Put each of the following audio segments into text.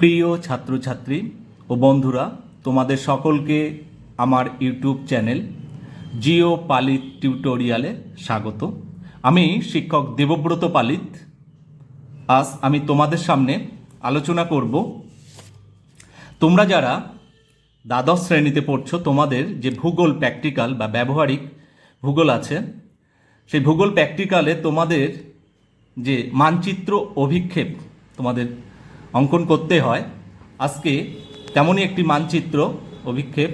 প্রিয় ছাত্রছাত্রী ও বন্ধুরা, তোমাদের সকলকে আমার ইউটিউব চ্যানেল জিও পালিত টিউটোরিয়ালে স্বাগত। আমি শিক্ষক দেবব্রত পালিত। আজ আমি তোমাদের সামনে আলোচনা করব তোমরা যারা দ্বাদশ শ্রেণীতে পড়ছো, তোমাদের যে ভূগোল প্র্যাকটিক্যাল বা ব্যবহারিক ভূগোল আছে, সেই ভূগোল প্র্যাকটিক্যালে তোমাদের যে মানচিত্র অভিক্ষেপ তোমাদের অঙ্কন করতে হয়। আজকে তেমনই একটি মানচিত্র অভিক্ষেপ,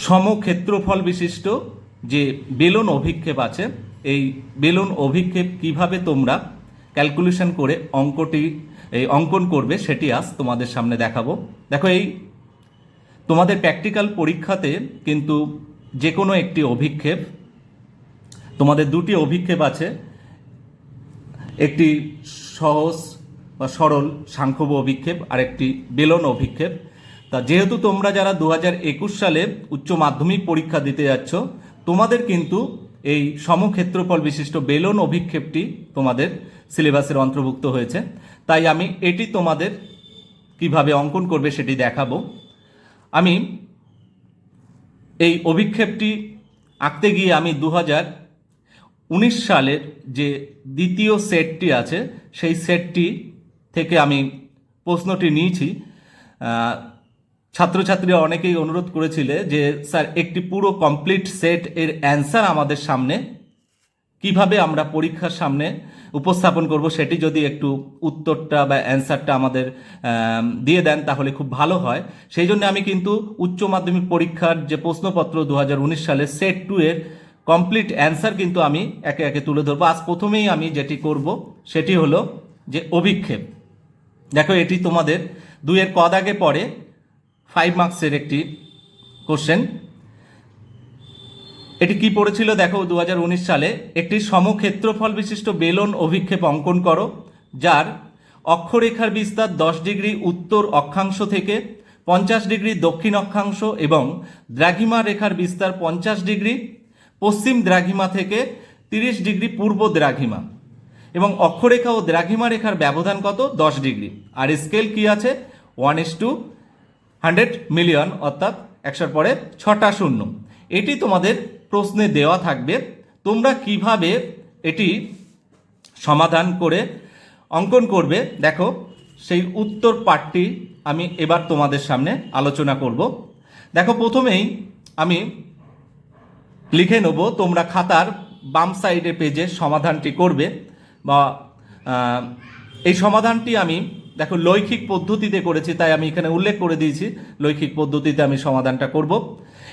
সমক্ষেত্রফল বিশিষ্ট যে বেলন অভিক্ষেপ আছে, এই বেলন অভিক্ষেপ কিভাবে তোমরা ক্যালকুলেশন করে অঙ্কন করবে সেটি আজ তোমাদের সামনে দেখাবো। দেখো, এই তোমাদের প্র্যাকটিক্যাল পরীক্ষাতে কিন্তু যে কোনো একটি অভিক্ষেপ, তোমাদের দুটি অভিক্ষেপ আছে, একটি সহজ বা সরল সাংখ্যব অভিক্ষেপ আর একটি বেলন অভিক্ষেপ। তা যেহেতু তোমরা যারা 2021 সালে উচ্চ মাধ্যমিক পরীক্ষা দিতে যাচ্ছ, তোমাদের কিন্তু এই সমক্ষেত্রফল বিশিষ্ট বেলন অভিক্ষেপটি তোমাদের সিলেবাসের অন্তর্ভুক্ত হয়েছে। তাই আমি এটি তোমাদের কিভাবে অঙ্কন করবে সেটি দেখাবো। আমি এই অভিক্ষেপটি আঁকতে গিয়ে আমি 2019 সালের যে দ্বিতীয় সেটটি আছে, সেই সেটটি থেকে আমি প্রশ্নটি নিয়েছি। ছাত্রছাত্রীরা অনেকেই অনুরোধ করেছিলে যে স্যার একটি পুরো কমপ্লিট সেট এর অ্যান্সার আমাদের সামনে কিভাবে আমরা পরীক্ষার সামনে উপস্থাপন করব, সেটি যদি একটু উত্তরটা বা অ্যান্সারটা আমাদের দিয়ে দেন তাহলে খুব ভালো হয়। সেই জন্য আমি কিন্তু উচ্চ মাধ্যমিক পরীক্ষার যে প্রশ্নপত্র 2019 সালের সেট 2 এর কমপ্লিট অ্যান্সার কিন্তু আমি একে একে তুলে ধরবো। আজ প্রথমেই আমি যেটি করব সেটি হলো যে অভিক্ষেপ। দেখো, এটি তোমাদের 2 এর ক দাগে পড়ে 5 মার্কসের একটি কোশ্চেন। এটি কি পড়েছিল দেখো, 2019 সালে একটি সমক্ষেত্রফল বিশিষ্ট বেলন অভিক্ষেপ অঙ্কন করো, যার অক্ষরেখার বিস্তার 10 ডিগ্রি উত্তর অক্ষাংশ থেকে 50 ডিগ্রি দক্ষিণ অক্ষাংশ এবং দ্রাঘিমা রেখার বিস্তার 50 ডিগ্রি পশ্চিম দ্রাঘিমা থেকে 30 ডিগ্রি পূর্ব দ্রাঘিমা, এবং অক্ষরেখা ও দ্রাঘিমা রেখার ব্যবধান কত? 10 ডিগ্রি। আর স্কেল কি আছে? 1:100 মিলিয়ন, অর্থাৎ 100 পরে 6টা শূন্য। এটি তোমাদের প্রশ্নে দেওয়া থাকবে। তোমরা কিভাবে এটি সমাধান করে অঙ্কন করবে, দেখো সেই উত্তর পাঠটি আমি এবার তোমাদের সামনে আলোচনা করব। দেখো, প্রথমেই আমি লিখে নেব, তোমরা খাতার বাম সাইডে পেজে সমাধানটি করবে। বা এই সমাধানটি আমি দেখো লৈখিক পদ্ধতিতে করেছি, তাই আমি এখানে উল্লেখ করে দিয়েছি লৈখিক পদ্ধতিতে আমি সমাধানটা করব।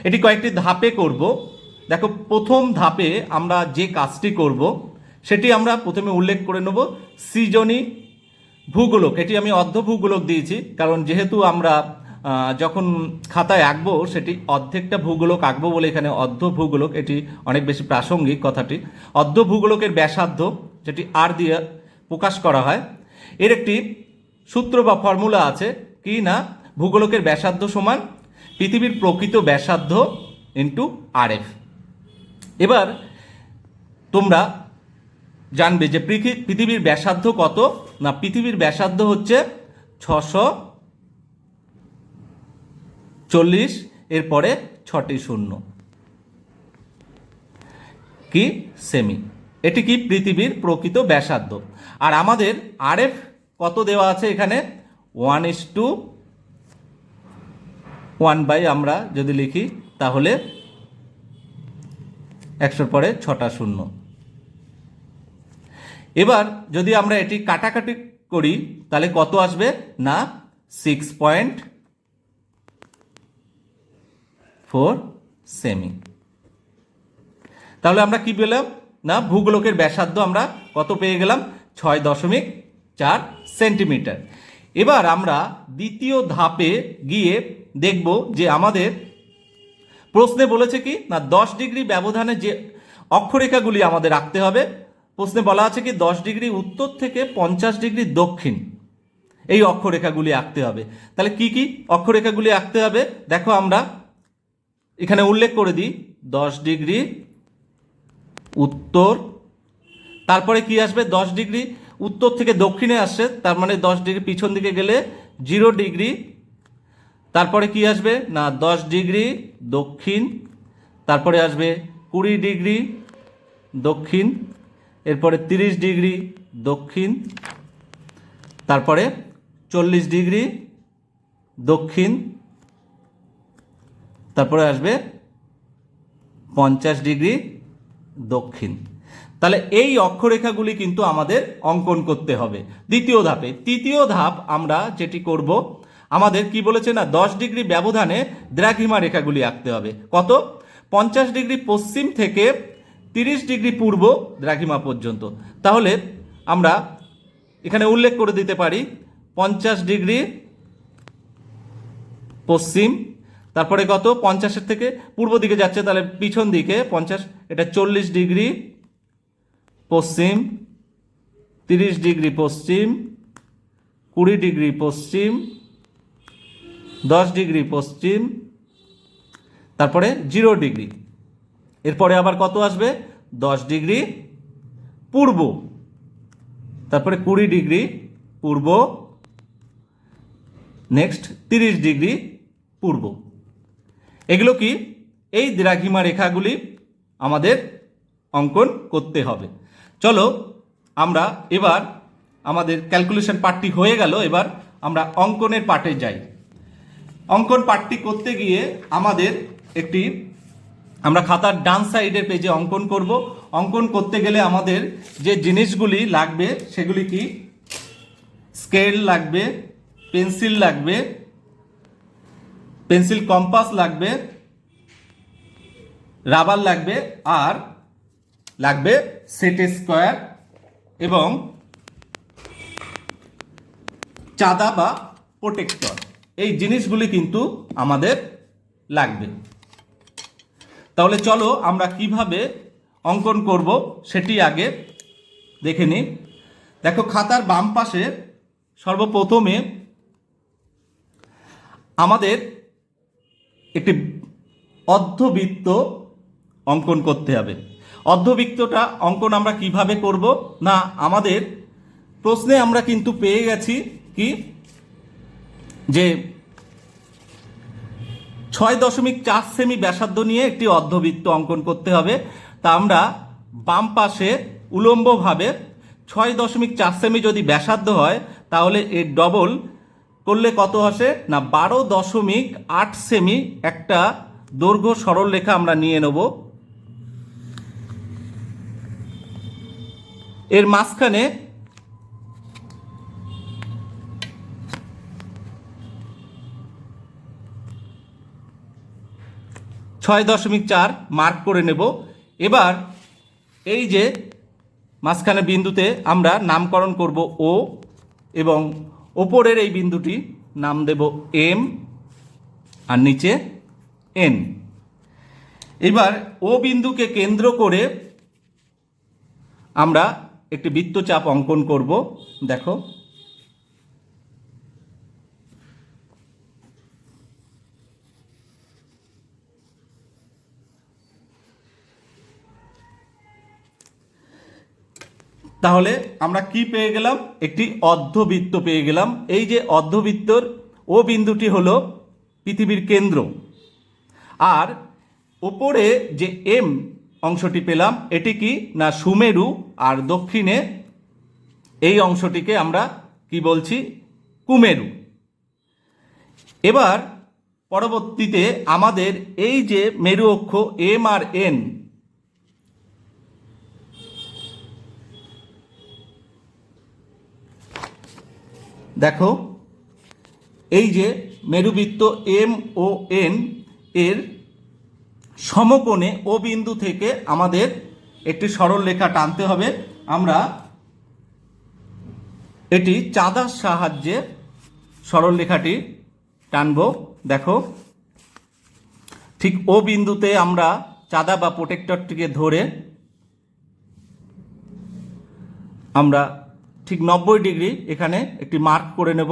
এটি কয়েকটি ধাপে করব। দেখো, প্রথম ধাপে আমরা যে কাজটি করব সেটি আমরা প্রথমে উল্লেখ করে নেব সৃজনী ভূগোলক। এটি আমি অর্ধ ভূগোলক দিয়েছি, কারণ যেহেতু আমরা যখন খাতায় আঁকবো সেটি অর্ধেকটা ভূগোলক আঁকবো বলে এখানে অর্ধ ভূগোলক, এটি অনেক বেশি প্রাসঙ্গিক কথাটি। অর্ধ ভূগোলকের ব্যাসার্ধ, যেটি আর দিয়ে প্রকাশ করা হয়, এর একটি সূত্র বা ফর্মুলা আছে কি না, ভূগোলকের ব্যাসার্ধ সমান পৃথিবীর প্রকৃত ব্যাসার্ধ ইন্টু RF। এবার তোমরা জানবে যে পৃথিবীর ব্যাসার্ধ কত না, পৃথিবীর ব্যাসার্ধ হচ্ছে 640, এরপরে 6টি শূন্য কি সেমি। এটি কি পৃথিবীর প্রকৃত ব্যাসার্ধ। আর আমাদের RF কত দেওয়া আছে এখানে? 1:1 আমরা যদি লিখি তাহলে 100 পরে 6টা শূন্য। এবার যদি আমরা এটি কাটাকাটি করি তাহলে কত আসবে না, 6.4 সেমি। তাহলে আমরা কি পেলাম না, ভূগোলকের ব্যাসার্ধ আমরা কত পেয়ে গেলাম? 6.4 সেন্টিমিটার। এবার আমরা দ্বিতীয় ধাপে গিয়ে দেখব যে আমাদের প্রশ্নে বলেছে কি না, 10 ডিগ্রি ব্যবধানে যে অক্ষরেখাগুলি আমাদের আঁকতে হবে। প্রশ্নে বলা আছে কি 10 ডিগ্রি উত্তর থেকে 50 ডিগ্রি দক্ষিণ, এই অক্ষরেখাগুলি আঁকতে হবে। তাহলে কি কি অক্ষরেখাগুলি আঁকতে হবে দেখো, আমরা এখানে উল্লেখ করে দিই 10 ডিগ্রি উত্তর, তারপরে কি আসবে? 10 ডিগ্রি উত্তর থেকে দক্ষিণে আসছে, তার মানে 10 ডিগ্রি পিছন দিকে গেলে 0 ডিগ্রি, তারপরে কি আসবে না 10 ডিগ্রি দক্ষিণ, তারপরে আসবে 20 ডিগ্রি দক্ষিণ, এরপরে 30 ডিগ্রি দক্ষিণ, তারপরে 40 ডিগ্রি দক্ষিণ, তারপরে আসবে 50 ডিগ্রি দক্ষিণ। তাহলে এই অক্ষরেখাগুলি কিন্তু আমাদের অঙ্কন করতে হবে দ্বিতীয় ধাপে। তৃতীয় ধাপ আমরা যেটি করব, আমাদের কি বলেছে না 10 ডিগ্রি ব্যবধানে দ্রাঘিমা রেখাগুলি আঁকতে হবে। কত? 50 ডিগ্রি পশ্চিম থেকে 30 ডিগ্রি পূর্ব দ্রাঘিমা পর্যন্ত। তাহলে আমরা এখানে উল্লেখ করে দিতে পারি 50 ডিগ্রি পশ্চিম, তারপরে কত 50-এর থেকে পূর্ব দিকে যাচ্ছে, তাহলে পিছন দিকে 50, এটা 40 ডিগ্রি পশ্চিম, 30 ডিগ্রি পশ্চিম, 20 ডিগ্রি পশ্চিম, 10 ডিগ্রি পশ্চিম, তারপরে 0 ডিগ্রি। এরপরে আবার কত আসবে 10 ডিগ্রি পূর্ব, তারপরে 20 ডিগ্রি পূর্ব, নেক্সট 30 ডিগ্রি পূর্ব। এগুলো কি এই দ্রাঘিমা রেখাগুলি আমাদের অঙ্কন করতে হবে। চলো আমরা এবার আমাদের ক্যালকুলেশন পার্টটি হয়ে গেল, এবার আমরা অঙ্কনের পার্টে যাই। অঙ্কন পার্টটি করতে গিয়ে আমাদের একটি আমরা খাতার ডান সাইডের পেজে অঙ্কন করব। অঙ্কন করতে গেলে আমাদের যে জিনিসগুলি লাগবে সেগুলি কি, স্কেল লাগবে, পেন্সিল লাগবে, পেন্সিল কম্পাস লাগবে, রাবার লাগবে, আর লাগবে সেট স্কোয়ার এবং চাঁদা বা প্রোটেক্টর। এই জিনিসগুলি কিন্তু আমাদের লাগবে। তাহলে চলো আমরা কিভাবে অঙ্কন করব সেটি আগে দেখে নিই। দেখো খাতার বাম পাশে সর্বপ্রথমে আমাদের একটি অর্ধবৃত্ত অঙ্কন করতে হবে। অর্ধবৃত্তটা অঙ্কন আমরা কিভাবে করব না, আমাদের প্রশ্নে আমরা কিন্তু পেয়ে গেছি কি যে 6.4 সেমি ব্যাসার্ধ নিয়ে একটি অর্ধবৃত্ত অঙ্কন করতে হবে। তা আমরা বাম পাশে উলম্বভাবে 6.4 সেমি যদি ব্যাসার্ধ হয় তাহলে এর ডবল করলে কত আসে না 12.8 সেমি একটা দৈর্ঘ্য সরল রেখা আমরা নিয়ে নেব। এর মাঝখানে 6.4 মার্ক করে নেব। এবার এই যে মাঝখানে বিন্দুতে আমরা নামকরণ করব ও, এবং ওপরের এই বিন্দুটি নাম দেব এম, আর নিচে এন। এবার ও বিন্দুকে কেন্দ্র করে আমরা একটি বৃত্তচাপ অঙ্কন করব। দেখো তাহলে আমরা কি পেয়ে গেলাম, একটি অর্ধবৃত্ত পেয়ে গেলাম। এই যে অর্ধবৃত্তর ও বিন্দুটি হলো পৃথিবীর কেন্দ্র, আর ওপরে যে এম অংশটি পেলাম এটি কি না সুমেরু, আর দক্ষিণে এই অংশটিকে আমরা কি বলছি কুমেরু। এবার পরবর্তীতে আমাদের এই যে মেরু অক্ষ এম আর এন, দেখো এই যে মেরুবৃত্ত এম ও এন এর সমকোণে ও বিন্দু থেকে আমাদের একটি সরল রেখা টানতে হবে। আমরা এটি চাঁদার সাহায্যে সরল রেখাটি টানব। দেখো ঠিক ও বিন্দুতে আমরা চাঁদা বা প্রোটেক্টরটিকে ধরে আমরা ঠিক 90 ডিগ্রি এখানে একটি মার্ক করে নেব।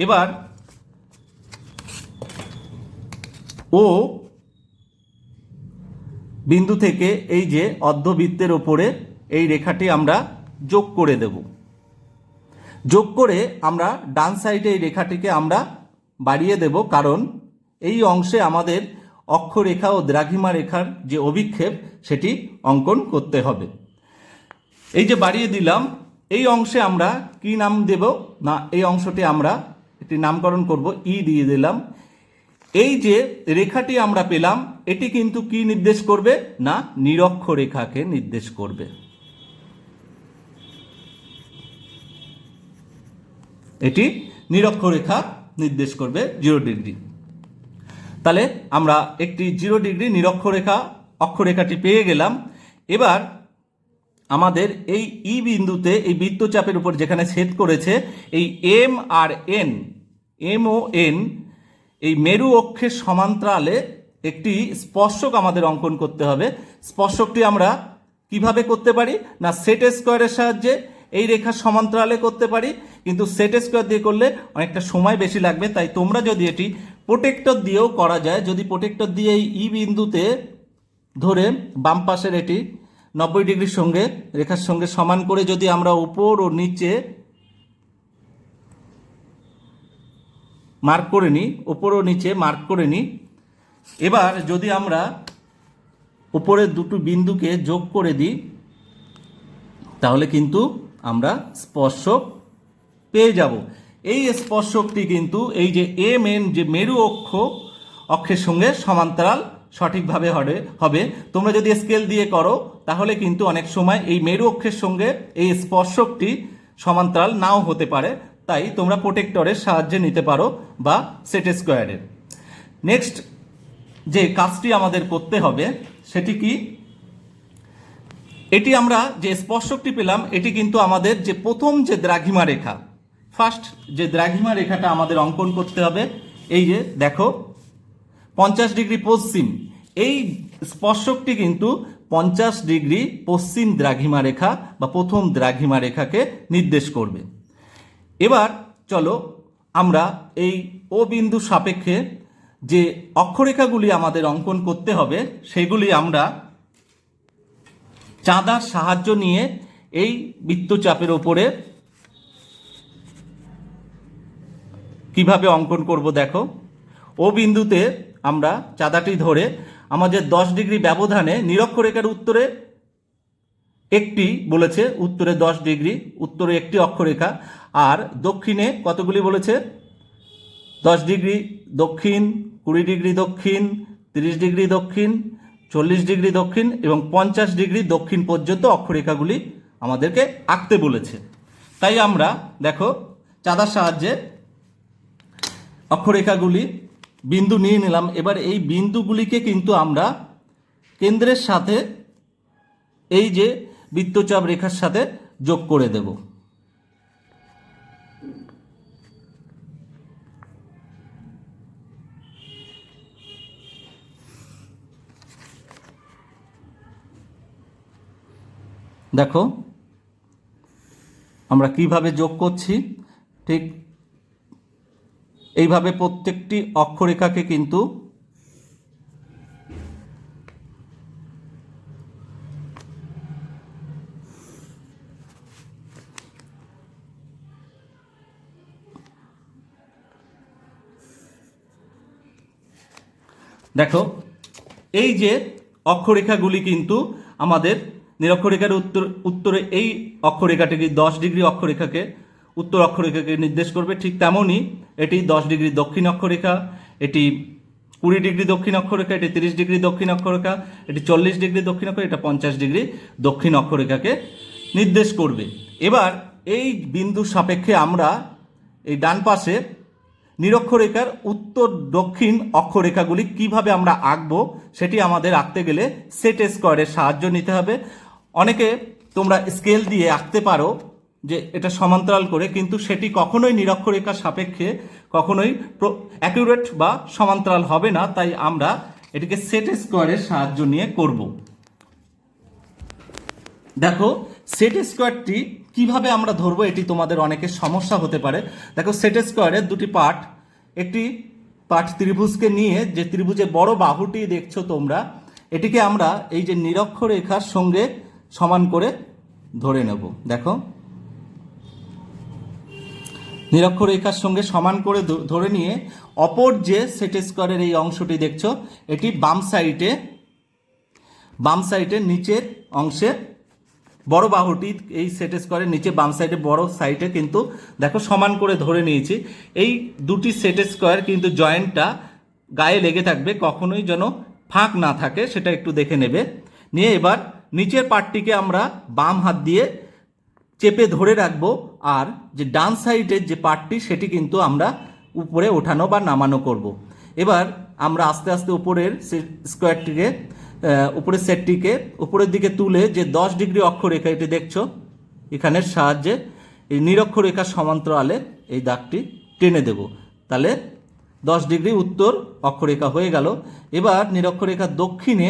এবার ও বিন্দু থেকে এই যে অর্ধবৃত্তের ওপরে এই রেখাটি আমরা যোগ করে দেব। যোগ করে আমরা ডান সাইডে এই রেখাটিকে আমরা বাড়িয়ে দেব, কারণ এই অংশে আমাদের অক্ষরেখা ও দ্রাঘিমা রেখার যে অভিক্ষেপ সেটি অঙ্কন করতে হবে। এই যে বাড়িয়ে দিলাম, এই অংশে আমরা কি নাম দেব না, এই অংশটি আমরা একটি নামকরণ করব, ই দিয়ে দিলাম। এই যে রেখাটি আমরা পেলাম এটি কিন্তু কি নির্দেশ করবে না, নিরক্ষরেখাকে নির্দেশ করবে। এটি নিরক্ষরেখা নির্দেশ করবে 0 ডিগ্রি। তাহলে আমরা একটি 0 ডিগ্রি নিরক্ষরেখা অক্ষরেখাটি পেয়ে গেলাম। এবার আমাদের এই ই বিন্দুতে এই বৃত্তচাপের উপর যেখানে ছেদ করেছে এই M R N, M O N, এই মেরু অক্ষের সমান্তরালে একটি স্পর্শক আমাদের অঙ্কন করতে হবে। স্পর্শকটি আমরা কিভাবে করতে পারি না, সেট স্কোয়ারের সাহায্যে এই রেখার সমান্তরালে করতে পারি, কিন্তু সেট স্কোয়ার দিয়ে করলে অনেকটা সময় বেশি লাগবে। তাই তোমরা যদি এটি প্রোটেক্টর দিয়েও করা যায়, যদি প্রোটেক্টর দিয়ে এই ই বিন্দুতে ধরে বাম পাশের এটি 90 ডিগ্রির সঙ্গে রেখার সঙ্গে সমান করে যদি আমরা উপর ও নিচে মার্ক করে নিই, উপর ও নিচে মার্ক করে নিই। এবার যদি আমরা উপরের দুটো বিন্দুকে যোগ করে দিই তাহলে কিন্তু আমরা স্পর্শক পেয়ে যাব। এই স্পর্শকটি কিন্তু এই যে এম এন যে মেরু অক্ষের সঙ্গে সমান্তরাল সঠিকভাবে হবে। তোমরা যদি স্কেল দিয়ে করো তাহলে কিন্তু অনেক সময় এই মেরু অক্ষের সঙ্গে এই স্পর্শকটি সমান্তরাল নাও হতে পারে, তাই তোমরা প্রোটেক্টরের সাহায্যে নিতে পারো বা সেট স্কোয়ারের। নেক্সট যে কাজটি আমাদের করতে হবে সেটি কি, এটি আমরা যে স্পর্শকটি পেলাম এটি কিন্তু আমাদের যে প্রথম যে দ্রাঘিমা রেখা, ফার্স্ট যে দ্রাঘিমা রেখাটা আমাদের অঙ্কন করতে হবে। এই যে দেখো 50 ডিগ্রি পশ্চিম, এই স্পর্শকটি কিন্তু 50 ডিগ্রি পশ্চিম দ্রাঘিমা রেখা বা প্রথম দ্রাঘিমা রেখাকে নির্দেশ করবে। এবার চলো আমরা এই ও বিন্দু সাপেক্ষে যে অক্ষরেখাগুলি আমাদের অঙ্কন করতে হবে সেগুলি আমরা চাঁদার সাহায্য নিয়ে এই বৃত্তচাপের ওপরে কিভাবে অঙ্কন করব দেখো। ও বিন্দুতে আমরা চাঁদাটি ধরে আমাদের 10 ডিগ্রি ব্যবধানে নিরক্ষরেখার উত্তরে একটি বলেছে, উত্তরে 10 ডিগ্রি, উত্তরে একটি অক্ষরেখা, আর দক্ষিণে কতগুলি বলেছে 10 ডিগ্রি দক্ষিণ, 20 ডিগ্রি দক্ষিণ, 30 ডিগ্রি দক্ষিণ, 40 ডিগ্রি দক্ষিণ এবং 50 ডিগ্রি দক্ষিণ পর্যন্ত অক্ষরেখাগুলি আমাদেরকে আঁকতে বলেছে। তাই আমরা দেখো চাঁদার সাহায্যে অক্ষরেখাগুলি বিন্দু নিয়ে নিলাম। এবার এই বিন্দুগুলিকে কিন্তু আমরা কেন্দ্রের সাথে এই যে বৃত্তচাপ রেখার সাথে যোগ করে দেব। দেখো আমরা কিভাবে যোগ করছি, ঠিক এইভাবে প্রত্যেকটি অক্ষরেখাকে কিন্তু দেখো এই যে অক্ষরেখাগুলি কিন্তু আমাদের নিরক্ষরেখার উত্তরে এই অক্ষরেখাটিকে 10 ডিগ্রি অক্ষরেখাকে উত্তর অক্ষরেখাকে নির্দেশ করবে। ঠিক তেমনই এটি 10 ডিগ্রি দক্ষিণ অক্ষরেখা, এটি 20 ডিগ্রি দক্ষিণ অক্ষরেখা, এটি 30 ডিগ্রি দক্ষিণ অক্ষরেখা, এটি 40 ডিগ্রি দক্ষিণ অক্ষরেখা, এটা 50 ডিগ্রি দক্ষিণ অক্ষরেখাকে নির্দেশ করবে। এবার এই বিন্দু সাপেক্ষে আমরা এই ডান পাশে নিরক্ষরেখার উত্তর দক্ষিণ অক্ষরেখাগুলি কিভাবে আমরা আঁকবো সেটি আমাদের আঁকতে গেলে সেট স্কোয়ারের সাহায্য নিতে হবে। অনেকে তোমরা স্কেল দিয়ে আঁকতে পারো যে এটা সমান্তরাল করে, কিন্তু সেটি কখনোই নিরক্ষরেখার সাপেক্ষে কখনোই অ্যাকুরেট বা সমান্তরাল হবে না। তাই আমরা এটিকে সেট স্কোয়ারের সাহায্য নিয়ে করব। দেখো সেট স্কোয়ারটি কিভাবে আমরা ধরবো এটি তোমাদের অনেকের সমস্যা হতে পারে। দেখো সেট স্কোয়ারের দুটি পার্ট, একটি পার্ট ত্রিভুজকে নিয়ে যে ত্রিভুজের বড় বাহুটি দেখছো তোমরা, এটিকে আমরা এই যে নিরক্ষরেখার সঙ্গে সমান করে ধরে নেব। দেখো নিরক্ষরেখার সঙ্গে সমান করে ধরে নিয়ে অপর যে সেট স্কোয়ারের এই অংশটি দেখছো, এটি বাম সাইডে নিচের অংশে বড় বাহুটি এই সেট স্কোয়ারের নিচে বাম সাইডে বড় সাইডে কিন্তু দেখো সমান করে ধরে নিয়েছি। এই দুটি সেট স্কোয়ার কিন্তু জয়েন্টটা গায়ে লেগে থাকবে, কখনোই যেন ফাঁক না থাকে সেটা একটু দেখে নেবে। নিয়ে এবার নিচের পার্টটিকে আমরা বাম হাত দিয়ে চেপে ধরে রাখবো, আর যে ডান সাইডের যে পার্টটি সেটি কিন্তু আমরা উপরে ওঠানো বা নামানো করব। এবার আমরা আস্তে আস্তে উপরের স্কোয়ারটিকে উপরের সেটটিকে উপরের দিকে তুলে যে 10 ডিগ্রি অক্ষরেখা এটি দেখছো, এখানের সাহায্যে এই নিরক্ষরেখার সমান্তরালে এই দাগটি টেনে দেব, তাহলে 10 ডিগ্রি উত্তর অক্ষরেখা হয়ে গেল। এবার নিরক্ষরেখার দক্ষিণে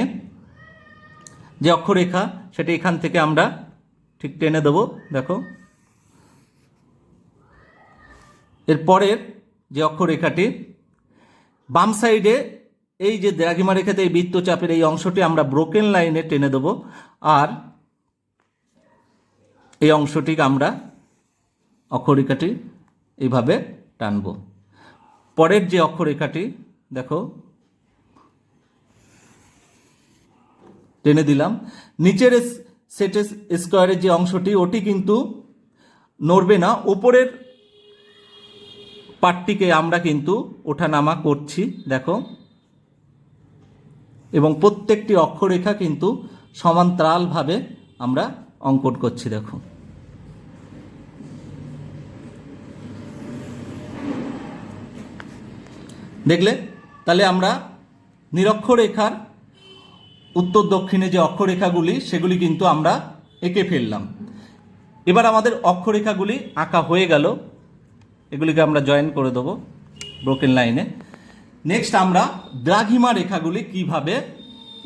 যে অক্ষরেখা সেটা এখান থেকে আমরা ঠিক টেনে দেব। দেখো এরপরের যে অক্ষরেখাটি বাম সাইডে এই যে দ্রাঘিমা রেখাতে এই বৃত্তচাপের এই অংশটি আমরা ব্রোকেন লাইনে টেনে দেব, আর এই অংশটিকে আমরা অক্ষরেখাটি এইভাবে টানব। পরের যে অক্ষরেখাটি দেখো টেনে দিলাম। নিচের সেট স্কোয়ারের যে অংশটি ওটি কিন্তু নড়বে না, উপরের পার্টটিকে আমরা কিন্তু ওঠানামা করছি দেখো, এবং প্রত্যেকটি অক্ষরেখা কিন্তু সমান্তরালভাবে আমরা অঙ্কন করছি। দেখো দেখলে, তাহলে আমরা নিরক্ষরেখার উত্তর দক্ষিণে যে অক্ষরেখাগুলি সেগুলি কিন্তু আমরা এঁকে ফেললাম। এবার আমাদের অক্ষরেখাগুলি আঁকা হয়ে গেল, এগুলিকে আমরা জয়েন করে দেবো ব্রোকেন লাইনে। নেক্সট আমরা দ্রাঘিমা রেখাগুলি কিভাবে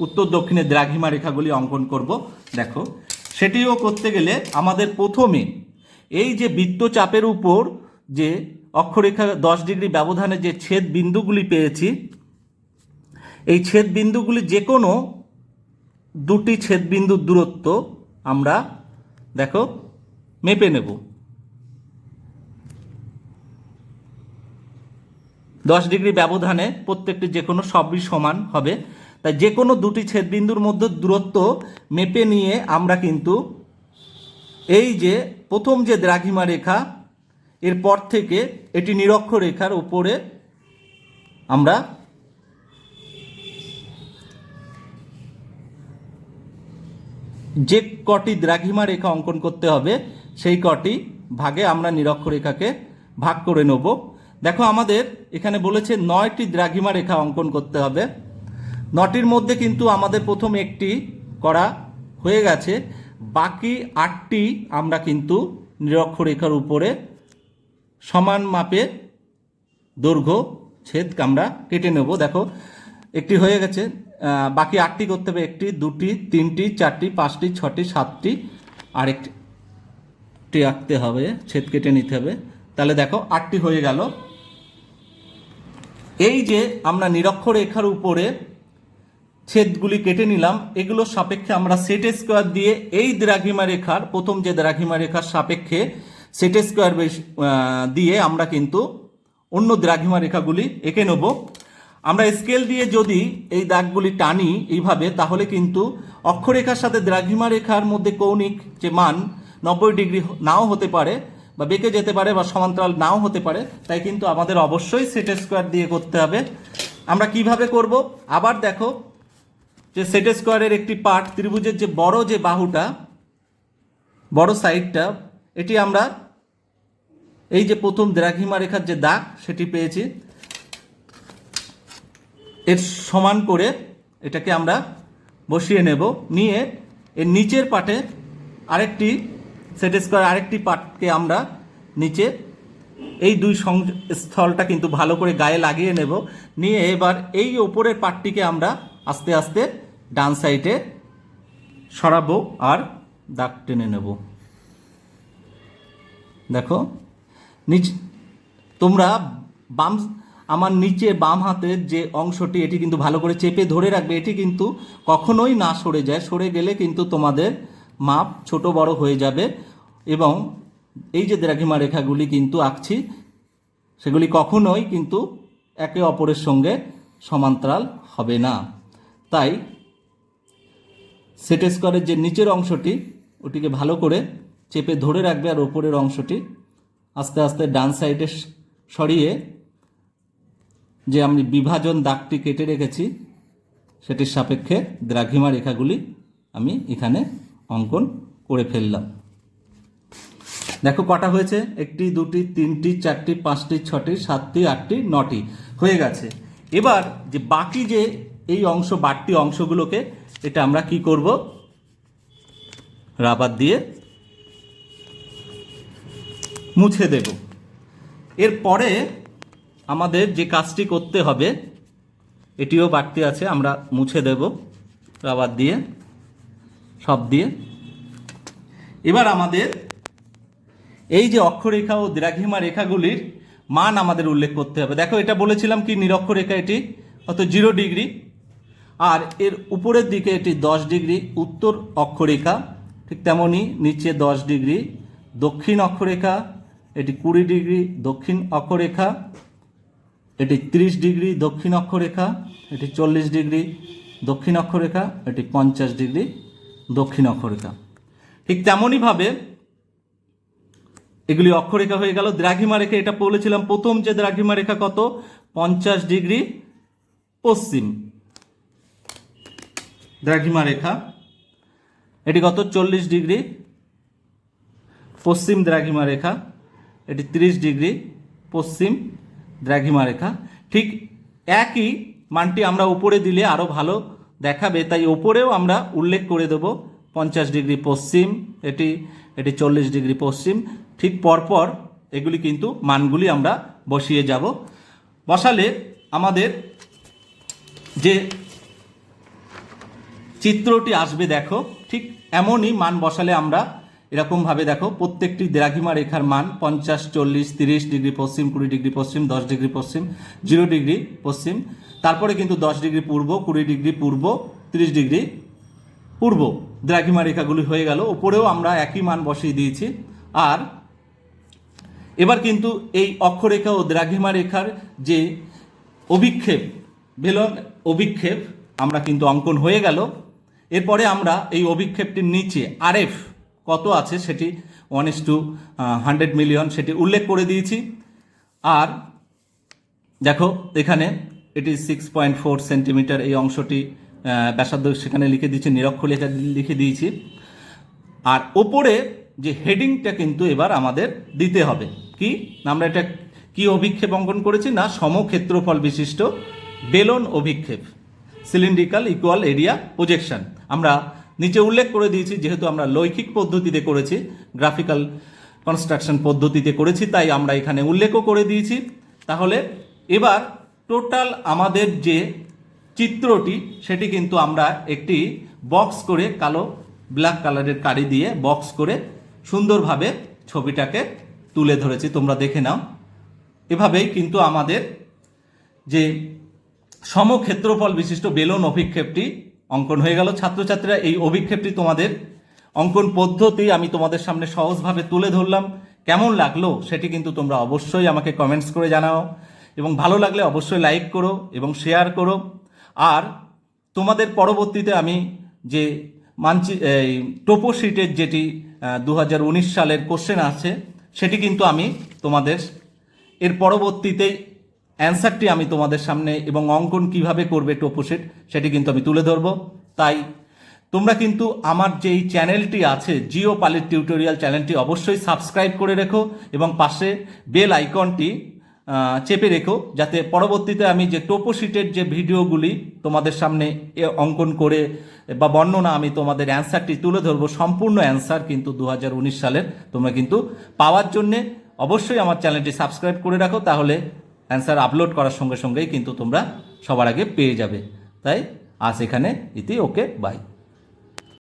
উত্তর দক্ষিণে দ্রাঘিমা রেখাগুলি অঙ্কন করব দেখো। সেটিও করতে গেলে আমাদের প্রথমে এই যে বৃত্তচাপের উপর যে অক্ষরেখা 10 ডিগ্রি ব্যবধানে যে ছেদ বিন্দুগুলি পেয়েছি, এই ছেদ বিন্দুগুলি যে কোনো দুটি ছেদ বিন্দুর দূরত্ব আমরা দেখো মেপে নেব। 10 ডিগ্রি ব্যবধানে প্রত্যেকটি যে কোনো সবই সমান হবে, তাই যে কোনো দুটি ছেদবিন্দুর মধ্যে দূরত্ব মেপে নিয়ে আমরা কিন্তু এই যে প্রথম যে দ্রাঘিমা রেখা এরপর থেকে এটি নিরক্ষরেখার উপরে আমরা যে কটি দ্রাঘিমা রেখা অঙ্কন করতে হবে সেই কটি ভাগে আমরা নিরক্ষরেখাকে ভাগ করে নেব। দেখো আমাদের এখানে বলেছে 9টি দ্রাঘিমা রেখা অঙ্কন করতে হবে। 9টির মধ্যে কিন্তু আমাদের প্রথম একটি করা হয়ে গেছে, বাকি 8টি আমরা কিন্তু নিরক্ষরেখার উপরে সমান মাপের দৈর্ঘ্য ছেদ আমরা কেটে নেব। দেখো একটি হয়ে গেছে, বাকি 8টি করতে হবে, 1টি 2টি 3টি 4টি 5টি 6টি 7টি, আর একটি আঁকতে হবে, ছেদ কেটে নিতে হবে। তাহলে দেখো 8টি হয়ে গেল। এই যে আমরা নিরক্ষরেখার উপরে ছেদগুলি কেটে নিলাম, এগুলোর সাপেক্ষে আমরা সেট স্কোয়ার দিয়ে এই দ্রাঘিমা রেখার প্রথম যে দ্রাঘিমা রেখার সাপেক্ষে সেট স্কোয়ার দিয়ে আমরা কিন্তু অন্য দ্রাঘিমা রেখাগুলি এঁকে নেব। আমরা স্কেল দিয়ে যদি এই দাগগুলি টানি এইভাবে, তাহলে কিন্তু অক্ষরেখার সাথে দ্রাঘিমা রেখার মধ্যে কৌণিক যে মান 90 ডিগ্রি নাও হতে পারে, বা বেঁকে যেতে পারে, বা সমান্তরাল নাও হতে পারে। তাই কিন্তু আমাদের অবশ্যই সেট স্কোয়ার দিয়ে করতে হবে। আমরা কিভাবে করব, আবার দেখো যে সেট স্কোয়ারের একটি পার্ট ত্রিভুজের যে বাহুটা বড় সাইডটা, এটি আমরা এই যে প্রথম দ্রাঘিমা রেখার যে দাগ সেটি পেয়েছি, এর সমান করে এটাকে আমরা বসিয়ে নেব। নিয়ে এর নিচের পাটে আরেকটি সেট স্কোয়ার আরেকটি পার্টকে আমরা নিচে এই দুই স্থলটা কিন্তু ভালো করে গায়ে লাগিয়ে নেব। নিয়ে এবার এই ওপরের পার্টটিকে আমরা আস্তে আস্তে ডান সাইডে সরাবো আর দাগ টেনে নেব। দেখো তোমরা আমার নিচে বাম হাতের যে অংশটি এটি কিন্তু ভালো করে চেপে ধরে রাখবে, এটি কিন্তু কখনোই না সরে যায়, সরে গেলে কিন্তু তোমাদের মাপ ছোট বড় হয়ে যাবে। এবং এই যে দ্রাঘিমা রেখাগুলি কিন্তু আঁকছি, সেগুলি কখনোই কিন্তু একে অপরের সঙ্গে সমান্তরাল হবে না। তাই সেট স্কোয়ারের যে নিচের অংশটি ওটিকে ভালো করে চেপে ধরে রাখবে, আর ওপরের অংশটি আস্তে আস্তে ডান সাইডে সরিয়ে যে আমি বিভাজন দাগটি কেটে রেখেছি সেটির সাপেক্ষে দ্রাঘিমা রেখাগুলি আমি এখানে অঙ্কন করে ফেললাম। দেখো কটা হয়েছে, 1 2 3 4 5 6 7 8 9টি হয়ে গেছে। এবার যে বাকি যে এই অংশ বাড়তি অংশগুলোকে এটা আমরা কি করব, রাবার দিয়ে মুছে দেব। এরপরে আমাদের যে কাজটি করতে হবে, এটিও বাড়তি আছে, আমরা মুছে দেব রাবার দিয়ে, সব দিয়ে। এবার আমাদের এই যে অক্ষরেখা ও দ্রাঘিমা রেখাগুলির মান আমাদের উল্লেখ করতে হবে। দেখো এটা বলেছিলাম কি নিরক্ষরেখা, এটি কত 0 ডিগ্রি, আর এর উপরের দিকে এটি 10 ডিগ্রি উত্তর অক্ষরেখা, ঠিক তেমনই নিচে 10 ডিগ্রি দক্ষিণ অক্ষরেখা, এটি 20 ডিগ্রি দক্ষিণ অক্ষরেখা, এটি 30 ডিগ্রি দক্ষিণ অক্ষরেখা, এটি 40 ডিগ্রি দক্ষিণ অক্ষরেখা, এটি 50 ডিগ্রি দক্ষিণ অক্ষরেখা। ঠিক তেমনইভাবে এগুলি অক্ষরেখা হয়ে গেল। দ্রাঘিমা রেখা এটা বলেছিলাম প্রথম যে দ্রাঘিমা রেখা কত 50 ডিগ্রি পশ্চিম দ্রাঘিমা রেখা, এটি কত 40 ডিগ্রি পশ্চিম দ্রাঘিমা রেখা, এটি 30 ডিগ্রি পশ্চিম দ্রাঘিমা রেখা। ঠিক একই মানটি আমরা উপরে দিলে আরও ভালো দেখাবে, তাই উপরেও আমরা উল্লেখ করে দেব 50 ডিগ্রি পশ্চিম, এটি 40 ডিগ্রি পশ্চিম। ঠিক পরপর এগুলি কিন্তু মানগুলি আমরা বসিয়ে যাব। বসালে আমাদের যে চিত্রটি আসবে দেখো ঠিক এমনই মান বসালে আমরা এরকমভাবে দেখো প্রত্যেকটি দ্রাঘিমা রেখার মান 50 40 30 ডিগ্রি পশ্চিম, 20 ডিগ্রি পশ্চিম, 10 ডিগ্রি পশ্চিম, 0 ডিগ্রি পশ্চিম, তারপরে কিন্তু 10 ডিগ্রি পূর্ব, 20 ডিগ্রি পূর্ব, 30 ডিগ্রি পূর্ব দ্রাঘিমা রেখাগুলি হয়ে গেল। উপরেও আমরা একই মান বসিয়ে দিয়েছি। আর এবার কিন্তু এই অক্ষরেখা ও দ্রাঘিমা রেখার যে অভিক্ষেপ, বেলন অভিক্ষেপ আমরা কিন্তু অঙ্কন হয়ে গেল। এরপরে আমরা এই অভিক্ষেপটির নিচে আরএফ কত আছে সেটি 1:100 মিলিয়ন সেটি উল্লেখ করে দিয়েছি। আর দেখো এখানে এটি 6.4 সেন্টিমিটার এই অংশটি ব্যাসার্ধ সেখানে লিখে দিয়েছি, নিরক্ষরেখা লিখে দিয়েছি। আর ওপরে যে হেডিংটা কিন্তু এবার আমাদের দিতে হবে কি, আমরা এটা কি অভিক্ষেপ অঙ্কন করেছি না সমক্ষেত্রফল বিশিষ্ট বেলন অভিক্ষেপ, সিলিন্ড্রিক্যাল ইকুয়াল এরিয়া প্রজেকশন। আমরা নিচে উল্লেখ করে দিয়েছি, যেহেতু আমরা লৈখিক পদ্ধতিতে করেছি, গ্রাফিক্যাল কনস্ট্রাকশন পদ্ধতিতে করেছি, তাই আমরা এখানে উল্লেখও করে দিয়েছি। তাহলে এবার টোটাল আমাদের যে চিত্রটি সেটি কিন্তু আমরা একটি বক্স করে কালো ব্ল্যাক কালারের কালি দিয়ে বক্স করে সুন্দরভাবে ছবিটাকে তুলে ধরেছি, তোমরা দেখে নাও। এভাবেই কিন্তু আমাদের যে সমক্ষেত্রফল বিশিষ্ট বেলন অভিক্ষেপটি অঙ্কন হয়ে গেল। ছাত্রছাত্রীরা এই অভিক্ষেপটি তোমাদের অঙ্কন পদ্ধতি আমি তোমাদের সামনে সহজভাবে তুলে ধরলাম, কেমন লাগলো সেটি কিন্তু তোমরা অবশ্যই আমাকে কমেন্টস করে জানাও, এবং ভালো লাগলে অবশ্যই লাইক করো এবং শেয়ার করো। আর তোমাদের পরবর্তীতে আমি যে টোপো শিটের যেটি 2019 সালের কোশ্চেন আছে সেটি কিন্তু আমি তোমাদের এর পরবর্তীতে অ্যান্সারটি আমি তোমাদের সামনে এবং অঙ্কন কিভাবে করবে টোপো শিট সেটি কিন্তু আমি তুলে ধরবো। তাই তোমরা কিন্তু আমার যেই চ্যানেলটি আছে জিও পালিট টিউটোরিয়াল চ্যানেলটি অবশ্যই সাবস্ক্রাইব করে রেখো এবং পাশে বেল আইকনটি চেপে রেখো, যাতে পরবর্তীতে আমি যে টোপো শিটের যে ভিডিওগুলি তোমাদের সামনে অঙ্কন করে বা বর্ণনা আমি তোমাদের অ্যান্সারটি তুলে ধরবো, সম্পূর্ণ অ্যান্সার কিন্তু 2019 সালের তোমরা কিন্তু পাওয়ার জন্যে অবশ্যই আমার চ্যানেলটি সাবস্ক্রাইব করে রাখো, তাহলে অ্যান্সার আপলোড করার সঙ্গে সঙ্গেই কিন্তু তোমরা সবার আগে পেয়ে যাবে। তাই আজ এখানে ইতি, ওকে বাই।